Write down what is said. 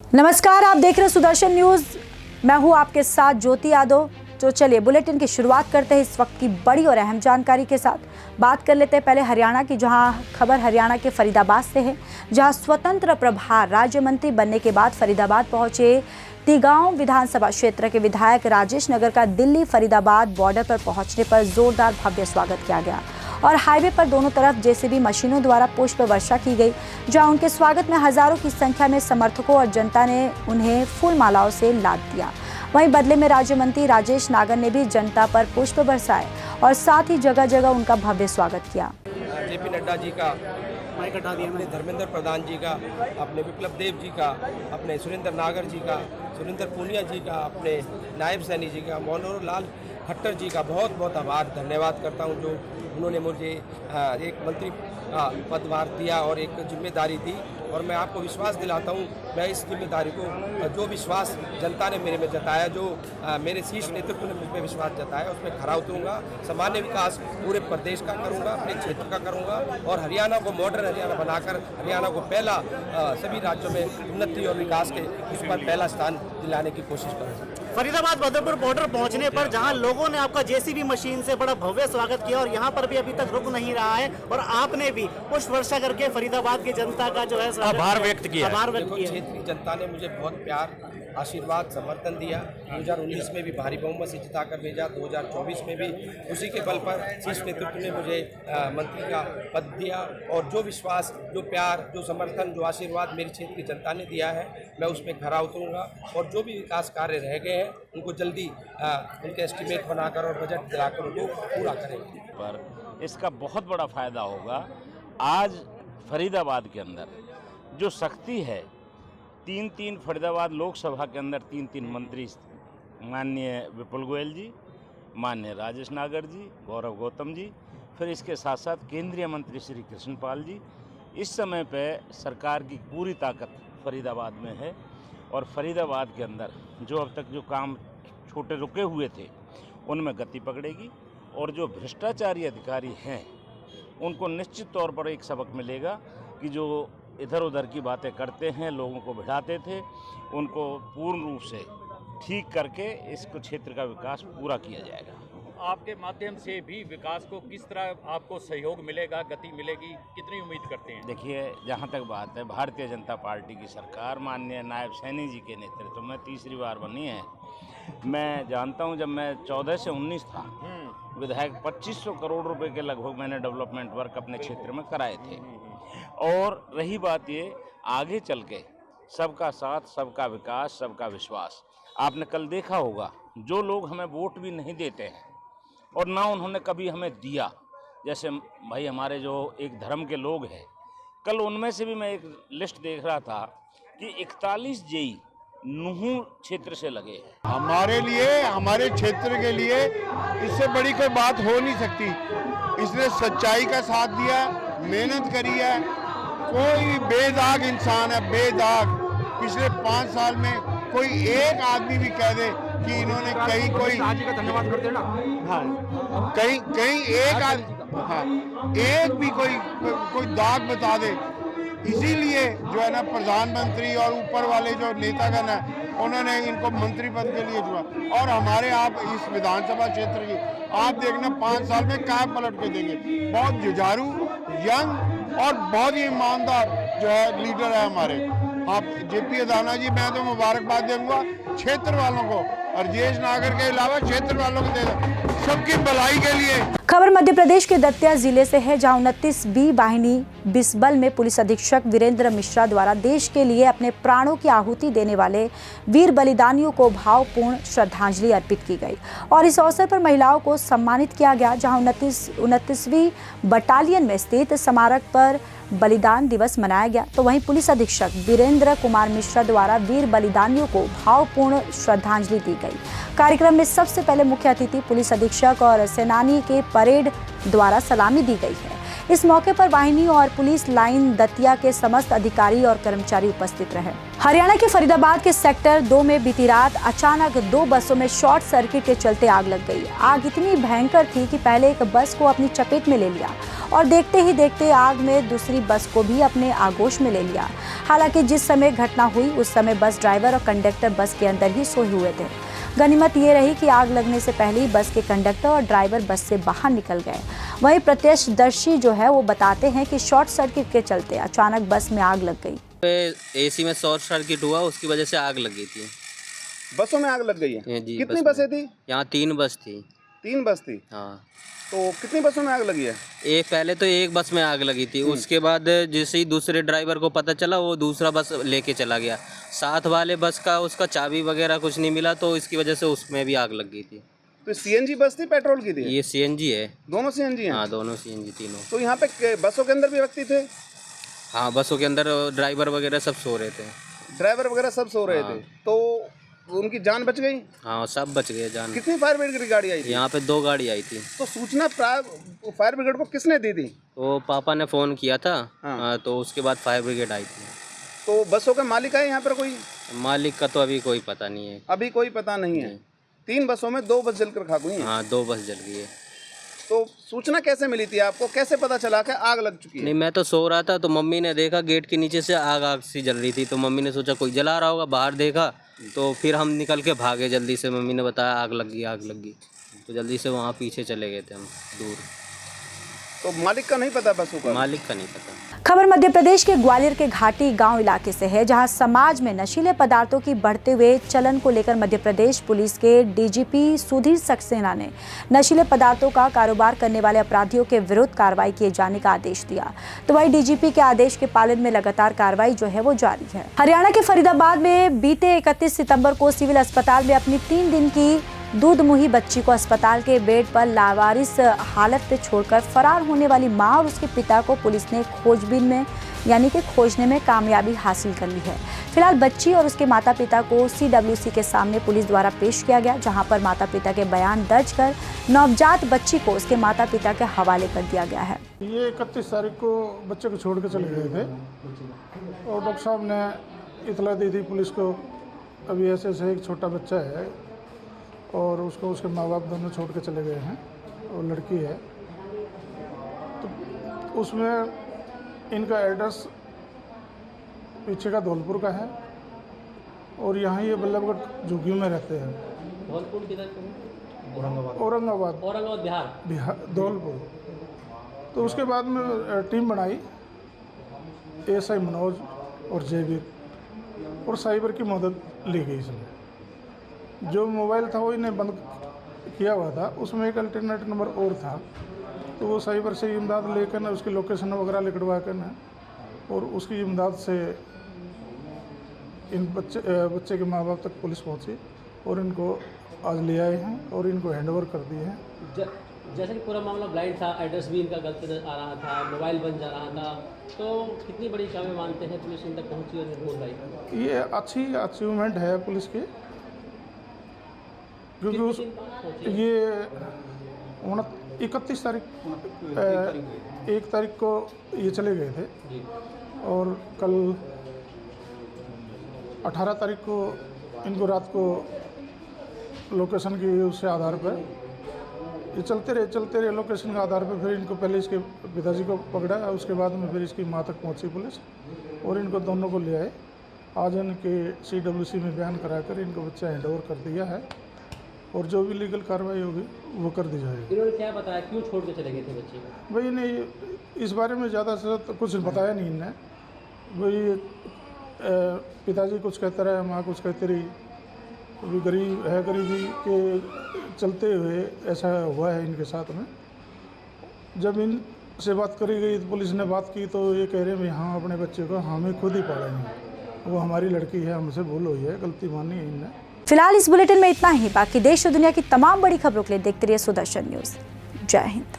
नमस्कार, आप देख रहे हैं सुदर्शन न्यूज। मैं हूं आपके साथ ज्योति यादव। तो चलिए बुलेटिन की शुरुआत करते हैं इस वक्त की बड़ी और अहम जानकारी के साथ। बात कर लेते हैं पहले हरियाणा की, जहां खबर हरियाणा के फरीदाबाद से है, जहां स्वतंत्र प्रभार राज्य मंत्री बनने के बाद फरीदाबाद पहुंचे तिगांव विधानसभा क्षेत्र के विधायक राजेश नगर का दिल्ली फरीदाबाद बॉर्डर पर पहुंचने पर जोरदार भव्य स्वागत किया गया और हाईवे पर दोनों तरफ जेसीबी मशीनों द्वारा पुष्प वर्षा की गई, जहां उनके स्वागत में हजारों की संख्या में समर्थकों और जनता ने उन्हें फूल मालाओं से लाद दिया। वहीं बदले में राज्य मंत्री राजेश नागर ने भी जनता पर पुष्प बरसाए और साथ ही जगह जगह उनका भव्य स्वागत किया। जेपी नड्डा जी का, अपने धर्मेंद्र प्रधान जी का, अपने विप्लव देव जी का, अपने सुरेंद्र नागर जी का, सुरेंद्र पूनिया जी का, अपने नायब सैनी जी का, मनोहर लाल खट्टर जी का बहुत बहुत आभार धन्यवाद करता हूं, जो उन्होंने मुझे एक मंत्री पदभार दिया और एक जिम्मेदारी दी। और मैं आपको विश्वास दिलाता हूं, मैं इस जिम्मेदारी को, जो विश्वास जनता ने मेरे में जताया, जो मेरे शीर्ष नेतृत्व ने मुझ पर विश्वास जताया, उसमें खरा उतरूंगा। सामान्य विकास पूरे प्रदेश का करूंगा, अपने क्षेत्र का करूंगा और हरियाणा को मॉडर्न हरियाणा बनाकर हरियाणा को पहला सभी राज्यों में उन्नति और विकास के उस पर पहला स्थान दिलाने की कोशिश करूँगा। फरीदाबाद बदरपुर बॉर्डर पहुंचने पर जहां लोगों ने आपका जेसीबी मशीन से बड़ा भव्य स्वागत किया और यहां पर भी अभी तक रुक नहीं रहा है और आपने भी पुष्प वर्षा करके फरीदाबाद की जनता का जो है आभार व्यक्त किया। क्षेत्र की जनता ने मुझे बहुत प्यार, आशीर्वाद, समर्थन दिया। 2019 में भी भारी बहुमत से जिताकर भेजा, 2024 में भी उसी के बल पर शीर्ष नेतृत्व ने मुझे मंत्री का पद दिया और जो विश्वास, जो प्यार, जो समर्थन, जो आशीर्वाद मेरी क्षेत्र की जनता ने दिया है, मैं उसमें खरा उतरूंगा और जो भी विकास कार्य रह गए हैं उनको जल्दी उनके एस्टीमेट बनाकर और बजट दिलाकर उनको पूरा करेंगे। पर इसका बहुत बड़ा फायदा होगा। आज फरीदाबाद के अंदर जो शक्ति है, 3 फरीदाबाद लोकसभा के अंदर 3 मंत्री, माननीय विपुल गोयल जी, माननीय राजेश नागर जी, गौरव गौतम जी, फिर इसके साथ साथ केंद्रीय मंत्री श्री कृष्णपाल जी। इस समय पे सरकार की पूरी ताकत फरीदाबाद में है और फरीदाबाद के अंदर जो अब तक जो काम छोटे रुके हुए थे उनमें गति पकड़ेगी और जो भ्रष्टाचारी अधिकारी हैं उनको निश्चित तौर पर एक सबक मिलेगा कि जो इधर उधर की बातें करते हैं, लोगों को भिड़ाते थे, उनको पूर्ण रूप से ठीक करके इस क्षेत्र का विकास पूरा किया जाएगा। आपके माध्यम से भी विकास को किस तरह आपको सहयोग मिलेगा, गति मिलेगी, कितनी उम्मीद करते हैं? देखिए, जहाँ तक बात है, भारतीय जनता पार्टी की सरकार माननीय नायब सैनी जी के नेतृत्व में तीसरी बार बनी है। मैं जानता हूँ, जब मैं 14 से 19 था विधायक, 2500 करोड़ रुपए के लगभग मैंने डेवलपमेंट वर्क अपने क्षेत्र में कराए थे। और रही बात ये, आगे चल के सबका साथ, सबका विकास, सबका विश्वास। आपने कल देखा होगा, जो लोग हमें वोट भी नहीं देते हैं और ना उन्होंने कभी हमें दिया, जैसे भाई हमारे जो एक धर्म के लोग हैं, कल उनमें से भी मैं एक लिस्ट देख रहा था कि 41 जेई नूहू क्षेत्र से लगे हैं। हमारे लिए, हमारे क्षेत्र के लिए इससे बड़ी कोई बात हो नहीं सकती। इसने सच्चाई का साथ दिया, मेहनत करी है, कोई बेदाग इंसान है, बेदाग। पिछले 5 साल में कोई एक आदमी भी कह दे कि इन्होंने कहीं कोई का धन्यवाद करते ना, हाँ, कहीं एक आदमी, हाँ, एक भी कोई दाग बता दे। इसीलिए जो है ना, प्रधानमंत्री और ऊपर वाले जो नेतागण है उन्होंने इनको मंत्री पद के लिए चुना। और हमारे आप इस विधानसभा क्षेत्र की आप देखना 5 साल में क्या पलट के देंगे। बहुत जुझारू, यंग और बहुत ही ईमानदार जो है लीडर है हमारे। आप जेपी अदाना जी, मैं तो मुबारकबाद दूंगा क्षेत्र वालों को, और राजेश नागर के अलावा क्षेत्र वालों को दे दो, सबकी भलाई के लिए। खबर मध्य प्रदेश के दतिया जिले से है, जहां 29 बी वाहिनी बिस्बल में पुलिस अधीक्षक वीरेंद्र मिश्रा द्वारा देश के लिए अपने प्राणों की आहुति देने वाले वीर बलिदानियों को भावपूर्ण श्रद्धांजलि अर्पित की गई और इस अवसर पर महिलाओं को सम्मानित किया गया। जहां 29वीं बटालियन में स्थित स्मारक पर बलिदान दिवस मनाया गया, तो वहीं पुलिस अधीक्षक वीरेंद्र कुमार मिश्रा द्वारा वीर बलिदानियों को भावपूर्ण श्रद्धांजलि दी गई। कार्यक्रम में सबसे पहले मुख्य अतिथि पुलिस अधीक्षक और सेनानी के परेड द्वारा सलामी दी गई है। इस मौके पर वाहिनी और पुलिस लाइन दतिया के समस्त अधिकारी और कर्मचारी उपस्थित रहे। हरियाणा के फरीदाबाद के सेक्टर 2 में बीती रात अचानक 2 बसों में शॉर्ट सर्किट के चलते आग लग गई। आग इतनी भयंकर थी कि पहले एक बस को अपनी चपेट में ले लिया और देखते ही देखते आग में दूसरी बस को भी अपने आगोश में ले लिया। हालांकि जिस समय घटना हुई उस समय बस ड्राइवर और कंडक्टर बस के अंदर ही सोए हुए थे। गनीमत ये रही कि आग लगने से पहले ही बस के कंडक्टर और ड्राइवर बस से बाहर निकल गए। वहीं प्रत्यक्षदर्शी जो है वो बताते हैं कि शॉर्ट सर्किट के चलते अचानक बस में आग लग गई। एसी में शॉर्ट सर्किट हुआ, उसकी वजह से आग लग गई थी। बसों में आग लग गई है जी, कितनी बसें थी? यहाँ 3 बस थी। 3 बस थी। हाँ, तो कितनी बसों में आग लगी है? पहले तो एक बस में आग लगी थी, उसके बाद जैसे ही दूसरे ड्राइवर को पता चला वो दूसरा बस लेके चला गया। साथ वाले बस का उसका चाबी वगैरह कुछ नहीं मिला, तो इसकी वजह से उसमें भी आग लग गई थी। तो सीएनजी बस थी, पेट्रोल की थी? ये सीएनजी है। दोनों सीएनजी हैं? हाँ, दोनों सीएनजी, तीनों। तो यहाँ पे बसों के अंदर भी व्यक्ति थे? हाँ, बसों के अंदर ड्राइवर वगैरह सब सो रहे थे। ड्राइवर वगैरह सब सो रहे थे, तो उनकी जान बच गई? हाँ, सब बच गए जान। कितनी फायर ब्रिगेड की गाड़ी आई थी? यहाँ पे 2 गाड़ी आई थी। तो सूचना फायर ब्रिगेड को किसने दी थी? तो पापा ने फ़ोन किया था। हाँ। तो उसके बाद फायर ब्रिगेड आई थी। तो बसों का मालिक है यहाँ पर कोई? मालिक का तो अभी कोई पता नहीं है। अभी कोई पता नहीं है। 3 बसों में 2 बस जलकर खाक हुई हैं। हाँ, 2 बस जल गई है। तो सूचना कैसे मिली थी आपको? कैसे पता चला कि आग लग चुकी है? नहीं, मैं तो सो रहा था, तो मम्मी ने देखा गेट के नीचे से आग सी जल रही थी, तो मम्मी ने सोचा कोई जला रहा होगा, बाहर देखा, तो फिर हम निकल के भागे जल्दी से। मम्मी ने बताया आग लग गई, तो जल्दी से वहाँ पीछे चले गए थे हम दूर। तो मालिक का नहीं पता बसों का? मालिक का नहीं पता। खबर मध्य प्रदेश के ग्वालियर के घाटी गांव इलाके से है, जहां समाज में नशीले पदार्थों की बढ़ते हुए चलन को लेकर मध्य प्रदेश पुलिस के डीजीपी सुधीर सक्सेना ने नशीले पदार्थों का कारोबार करने वाले अपराधियों के विरुद्ध कार्रवाई किए जाने का आदेश दिया। तो वहीं डीजीपी के आदेश के पालन में लगातार कार्रवाई जो है वो जारी है। हरियाणा के फरीदाबाद में बीते 31 सितंबर को सिविल अस्पताल में अपनी 3 दिन की दूध मुही बच्ची को अस्पताल के बेड पर लावारिस हालत में छोड़कर फरार होने वाली मां और उसके पिता को पुलिस ने खोजबीन में यानी कि खोजने में कामयाबी हासिल कर ली है। फिलहाल बच्ची और उसके माता पिता को CWC के सामने पुलिस द्वारा पेश किया गया, जहां पर माता पिता के बयान दर्ज कर नवजात बच्ची को उसके माता पिता के हवाले कर दिया गया है। ये 31 तारीख को बच्चे को छोड़ के चले गए थे और डॉक्टर साहब ने इतला दी थी पुलिस को, अभी ऐसे एक छोटा बच्चा है और उसको उसके माँ बाप दोनों छोड़ के चले गए हैं और लड़की है। तो उसमें इनका एड्रेस पीछे का धौलपुर का है और यहाँ ये बल्लभगढ़ झुग्गियों में रहते हैं। धौलपुर किधर? औरंगाबाद बिहार, धौलपुर। तो उसके बाद में टीम बनाई, ASI मनोज और जयवीर और साइबर की मदद ली गई इसमें। जो मोबाइल था वो इन्हें बंद किया हुआ था, उसमें एक अल्टरनेट नंबर और था, तो वो साइबर से इमदाद लेकर ना उसकी लोकेशन वगैरह लिखवा कर ना और उसकी इमदाद से इन बच्चे के माँ बाप तक पुलिस पहुंची और इनको आज ले आए हैं और इनको हैंडओवर कर दिए हैं। जैसे कि पूरा मामला ब्लाइंड था, एड्रेस भी इनका गलत आ रहा था, मोबाइल बन जा रहा था, तो कितनी बड़ी कामयाबी मानते हैं पुलिस इन तक पहुँची और ढूंढ पाई? ये अच्छी अचीवमेंट है पुलिस की, क्योंकि ये 31 तारीख 1 तारीख को ये चले गए थे और कल 18 तारीख को इनको रात को लोकेशन की उससे आधार पर ये चलते रहे लोकेशन के आधार पर। फिर इनको पहले इसके पिताजी को पकड़ा, उसके बाद में फिर इसकी माँ तक पहुंची पुलिस और इनको दोनों को ले आए। आज इनके CWC में बयान कराकर इनको बच्चा हैंडओवर कर दिया है और जो भी लीगल कार्रवाई होगी वो कर दी जाएगी। इन्होंने क्या बताया, क्यों छोड़ के चले गए थे बच्चे को? भाई नहीं, इस बारे में ज़्यादा से तो कुछ बताया नहीं इन्हें। भाई पिताजी कुछ कहता रहा, माँ कुछ कहती रही, अभी गरीब है, गरीबी के चलते हुए ऐसा हुआ है इनके साथ में। जब इनसे बात करी गई तो पुलिस ने बात की तो ये कह रहे हैं हाँ अपने बच्चे को हमें खुद ही पालेंगे, वो हमारी लड़की है, हमसे भूल हुई है, गलती मानी है इनने। फिलहाल इस बुलेटिन में इतना ही। बाकी देश और दुनिया की तमाम बड़ी खबरों के लिए देखते रहिए सुदर्शन न्यूज। जय हिंद।